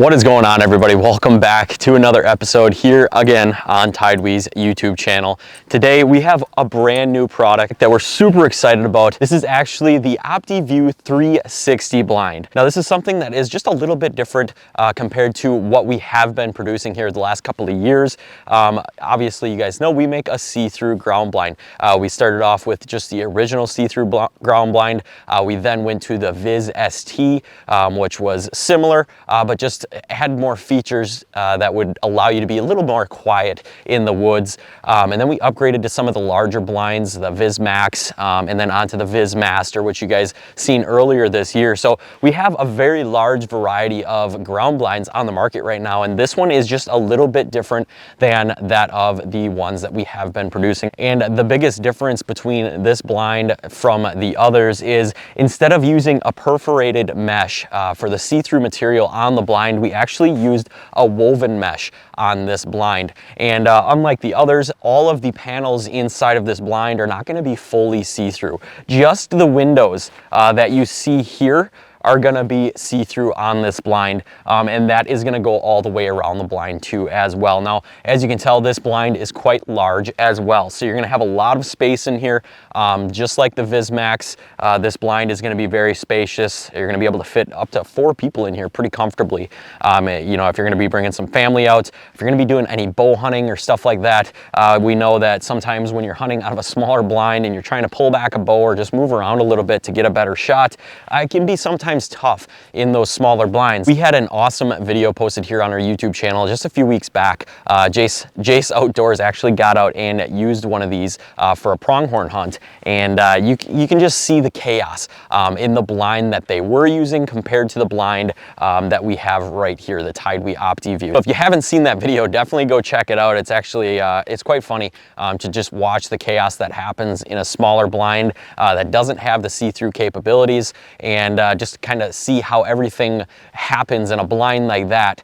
What is going on, everybody? Welcome back to another episode here again on TideWe's YouTube channel. Today we have a brand new product that we're super excited about. This is actually the Optiview 360 blind. Now this is something that is just a little bit different compared to what we have been producing here the last couple of years. Obviously you guys know we make a see-through ground blind. We started off with just the original see-through ground blind. We then went to the Viz ST, which was similar, but just had more features that would allow you to be a little more quiet in the woods. And then we upgraded to some of the larger blinds, the Viz Max, and then onto the Viz Master, which you guys seen earlier this year. So we have a very large variety of ground blinds on the market right now, and this one is just a little bit different than that of the ones that we have been producing. And the biggest difference between this blind from the others is instead of using a perforated mesh for the see-through material on the blind, we actually used a woven mesh on this blind. And unlike the others, all of the panels inside of this blind are not going to be fully see-through. Just the windows that you see here are gonna be see-through on this blind, and that is gonna go all the way around the blind too as well. Now, as you can tell, this blind is quite large as well, so you're gonna have a lot of space in here. Just like the Viz Max, this blind is gonna be very spacious. You're gonna be able to fit up to 4 people in here pretty comfortably. You know, if you're gonna be bringing some family out, if you're gonna be doing any bow hunting or stuff like that, we know that sometimes when you're hunting out of a smaller blind and you're trying to pull back a bow or just move around a little bit to get a better shot, it can be sometimes tough in those smaller blinds. We had an awesome video posted here on our YouTube channel just a few weeks back. Jace Outdoors actually got out and used one of these for a pronghorn hunt, and you can just see the chaos in the blind that they were using compared to the blind that we have right here, the TideWe OptiVue. So if you haven't seen that video, definitely go check it out. It's actually it's quite funny to just watch the chaos that happens in a smaller blind that doesn't have the see-through capabilities, and just kind of see how everything happens in a blind like that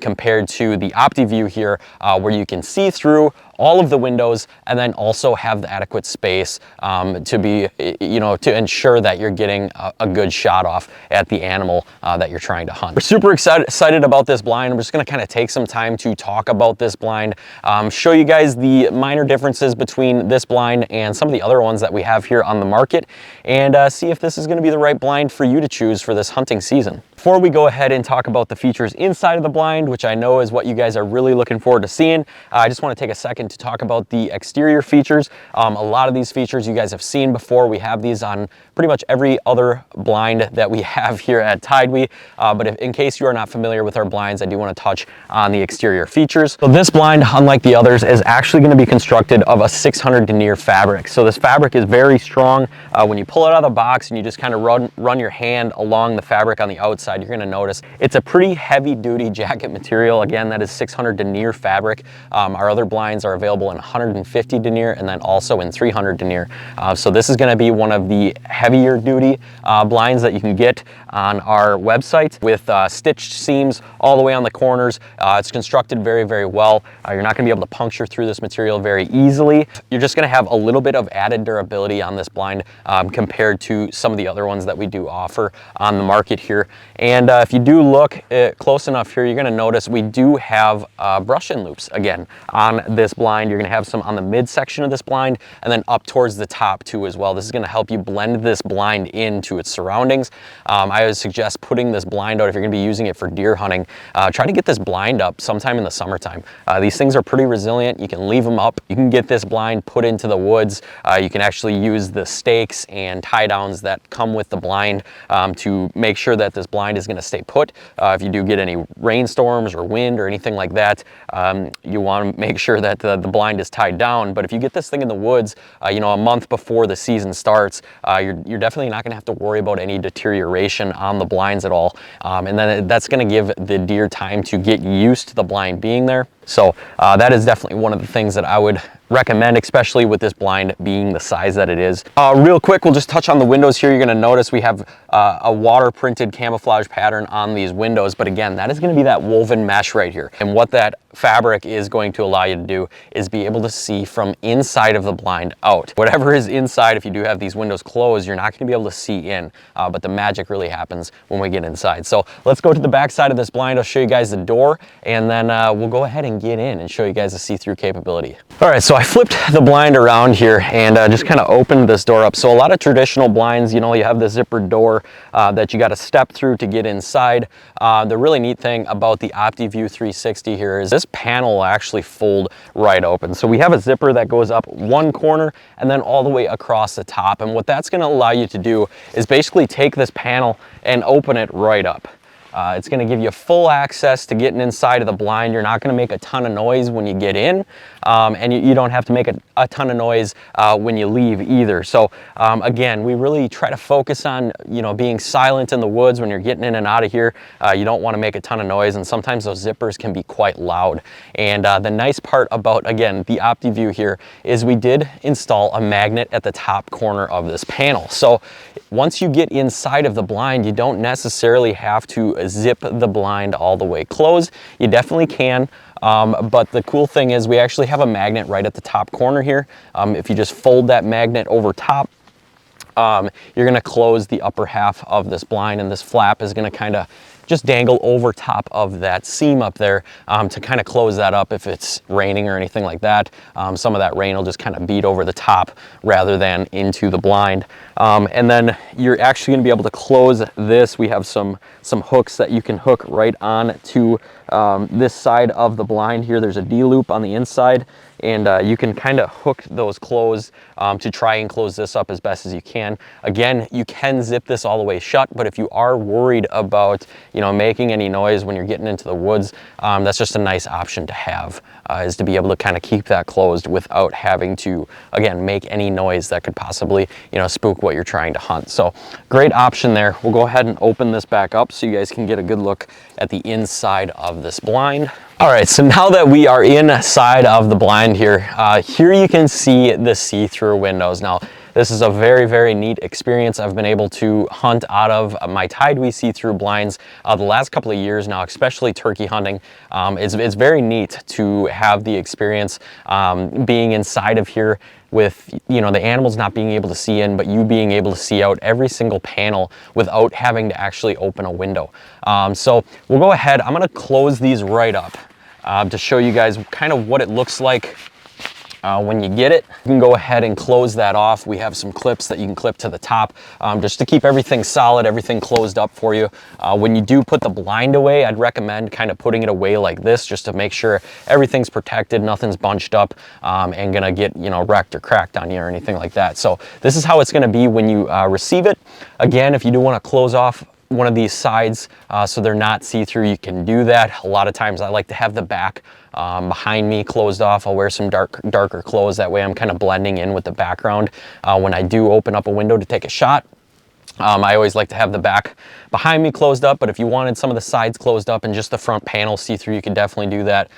compared to the Optiview here, where you can see through all of the windows and then also have the adequate space to be, you know, to ensure that you're getting a good shot off at the animal that you're trying to hunt. We're super excited about this blind. I'm just gonna kind of take some time to talk about this blind, show you guys the minor differences between this blind and some of the other ones that we have here on the market, and see if this is gonna be the right blind for you to choose for this hunting season. Before we go ahead and talk about the features inside of the blind, which I know is what you guys are really looking forward to seeing, I just want to take a second to talk about the exterior features. A lot of these features you guys have seen before. We have these on pretty much every other blind that we have here at TideWe, but in case you are not familiar with our blinds, I do want to touch on the exterior features. So this blind, unlike the others, is actually going to be constructed of a 600 denier fabric. So this fabric is very strong. When you pull it out of the box and you just kind of run your hand along the fabric on the outside, you're going to notice it's a pretty heavy duty jacket material. Again, that is 600 denier fabric. Our other blinds are available in 150 denier and then also in 300 denier. So this is going to be one of the heavier duty blinds that you can get on our website, with stitched seams all the way on the corners. It's constructed very, very well. You're not going to be able to puncture through this material very easily. You're just going to have a little bit of added durability on this blind compared to some of the other ones that we do offer on the market here. And if you do look close enough here, you're going to notice we do have brush-in loops again on this blind. You're going to have some on the midsection of this blind and then up towards the top too as well. This is going to help you blend this blind into its surroundings. I would suggest putting this blind out if you're going to be using it for deer hunting. Try to get this blind up sometime in the summertime. These things are pretty resilient. You can leave them up. You can get this blind put into the woods. You can actually use the stakes and tie downs that come with the blind to make sure that this blind is going to stay put. If you do get any rainstorms or wind or anything like that, you want to make sure that the blind is tied down. But if you get this thing in the woods, you know, a month before the season starts, you're definitely not going to have to worry about any deterioration on the blinds at all. And then that's going to give the deer time to get used to the blind being there. So that is definitely one of the things that I would recommend, especially with this blind being the size that it is. Real quick, we'll just touch on the windows here. You're going to notice we have a water printed camouflage pattern on these windows, but again, that is going to be that woven mesh right here. And what that fabric is going to allow you to do is be able to see from inside of the blind out. Whatever is inside, if you do have these windows closed, you're not going to be able to see in, but the magic really happens when we get inside. So let's go to the back side of this blind. I'll show you guys the door, and then we'll go ahead and get in and show you guys the see-through capability. All right, so I flipped the blind around here and just kind of opened this door up. So a lot of traditional blinds, you know, you have the zippered door that you got to step through to get inside. The really neat thing about the Optiview 360 here is this panel will actually fold right open. So we have a zipper that goes up one corner and then all the way across the top. And what that's going to allow you to do is basically take this panel and open it right up. It's going to give you full access to getting inside of the blind. You're not going to make a ton of noise when you get in, and you don't have to make a ton of noise when you leave either. So again, we really try to focus on, you know, being silent in the woods when you're getting in and out of here. You don't want to make a ton of noise, and sometimes those zippers can be quite loud. And the nice part about, again, the Optiview here is we did install a magnet at the top corner of this panel. So once you get inside of the blind, you don't necessarily have to zip the blind all the way closed. You definitely can, but the cool thing is we actually have a magnet right at the top corner here. If you just fold that magnet over top, you're going to close the upper half of this blind, and this flap is going to kind of just dangle over top of that seam up there to kind of close that up if it's raining or anything like that. Some of that rain will just kind of beat over the top rather than into the blind. And then you're actually going to be able to close this. We have some hooks that you can hook right on to this side of the blind here. There's a D-loop on the inside, and you can kind of hook those closed to try and close this up as best as you can. Again, you can zip this all the way shut, but if you are worried about, you know, making any noise when you're getting into the woods, that's just a nice option to have, is to be able to kind of keep that closed without having to, again, make any noise that could possibly, you know, spook what you're trying to hunt. So great option there. We'll go ahead and open this back up so you guys can get a good look at the inside of this blind. All right, so now that we are inside of the blind here, here you can see the see-through windows. Now, this is a very, very neat experience. I've been able to hunt out of my TideWe see-through blinds the last couple of years now, especially turkey hunting. It's very neat to have the experience being inside of here with, you know, the animals not being able to see in, but you being able to see out every single panel without having to actually open a window. So we'll go ahead. I'm going to close these right up to show you guys kind of what it looks like when you get it. You can go ahead and close that off. We have some clips that you can clip to the top just to keep everything solid, everything closed up for you. When you do put the blind away, I'd recommend kind of putting it away like this just to make sure everything's protected, nothing's bunched up and gonna get, you know, wrecked or cracked on you or anything like that. So this is how it's gonna be when you receive it. Again, if you do want to close off one of these sides so they're not see-through, you can do that. A lot of times I like to have the back behind me closed off. I'll wear some darker clothes, that way I'm kind of blending in with the background. When I do open up a window to take a shot, I always like to have the back behind me closed up, but if you wanted some of the sides closed up and just the front panel see-through, you can definitely do that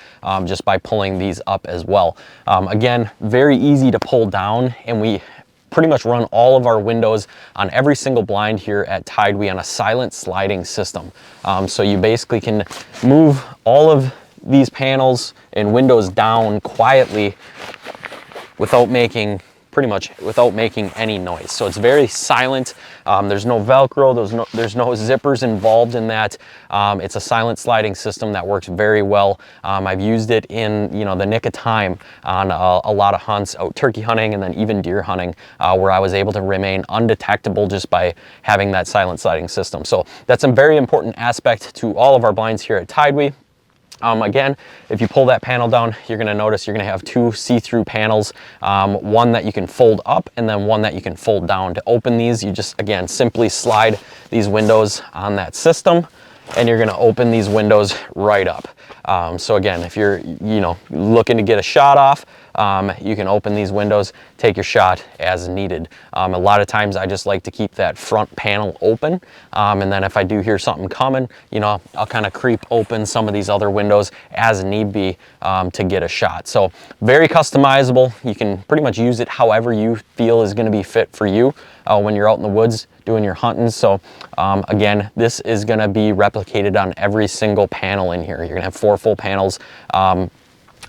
just by pulling these up as well. Again, very easy to pull down, and we pretty much run all of our windows on every single blind here at TideWe on a silent sliding system. So you basically can move all of these panels and windows down quietly without making any noise. So it's very silent. There's no Velcro, there's no zippers involved in that. It's a silent sliding system that works very well. I've used it in, you know, the nick of time on a lot of hunts, out turkey hunting and then even deer hunting, where I was able to remain undetectable just by having that silent sliding system. So that's a very important aspect to all of our blinds here at TideWe. Again, if you pull that panel down, you're going to notice you're going to have two see-through panels, one that you can fold up and then one that you can fold down. To open these, you just, again, simply slide these windows on that system and you're going to open these windows right up. So again, if you're, looking to get a shot off, you can open these windows, take your shot as needed. A lot of times I just like to keep that front panel open. And then if I do hear something coming, I'll kind of creep open some of these other windows as need be to get a shot. So very customizable. You can pretty much use it however you feel is going to be fit for you when you're out in the woods doing your hunting. So again, this is going to be replicated on every single panel in here. You're going to have 4 full panels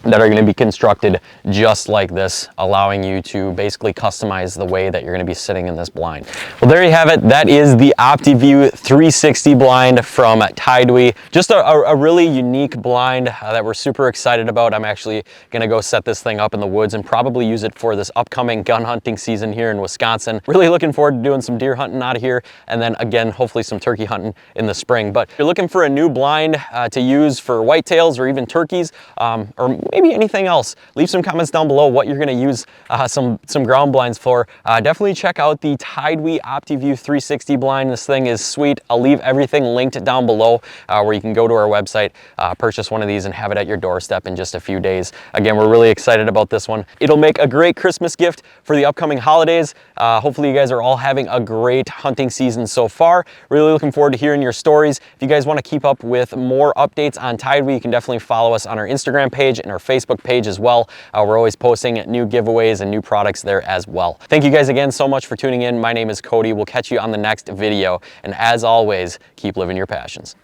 that are going to be constructed just like this, allowing you to basically customize the way that you're going to be sitting in this blind. Well, there you have it. That is the Optiview 360 blind from TideWe. Just a really unique blind that we're super excited about. I'm actually going to go set this thing up in the woods and probably use it for this upcoming gun hunting season here in Wisconsin. Really looking forward to doing some deer hunting out of here, and then again, hopefully some turkey hunting in the spring. But if you're looking for a new blind to use for whitetails or even turkeys, or maybe anything else, leave some comments down below what you're going to use some ground blinds for. Definitely check out the TideWe OptiView 360 blind. This thing is sweet. I'll leave everything linked down below where you can go to our website, purchase one of these, and have it at your doorstep in just a few days. Again, we're really excited about this one. It'll make a great Christmas gift for the upcoming holidays. Hopefully you guys are all having a great hunting season so far. Really looking forward to hearing your stories. If you guys want to keep up with more updates on TideWe, you can definitely follow us on our Instagram page and our Facebook page as well. We're always posting new giveaways and new products there as well. Thank you guys again so much for tuning in. My name is Cody. We'll catch you on the next video. And as always, keep living your passions.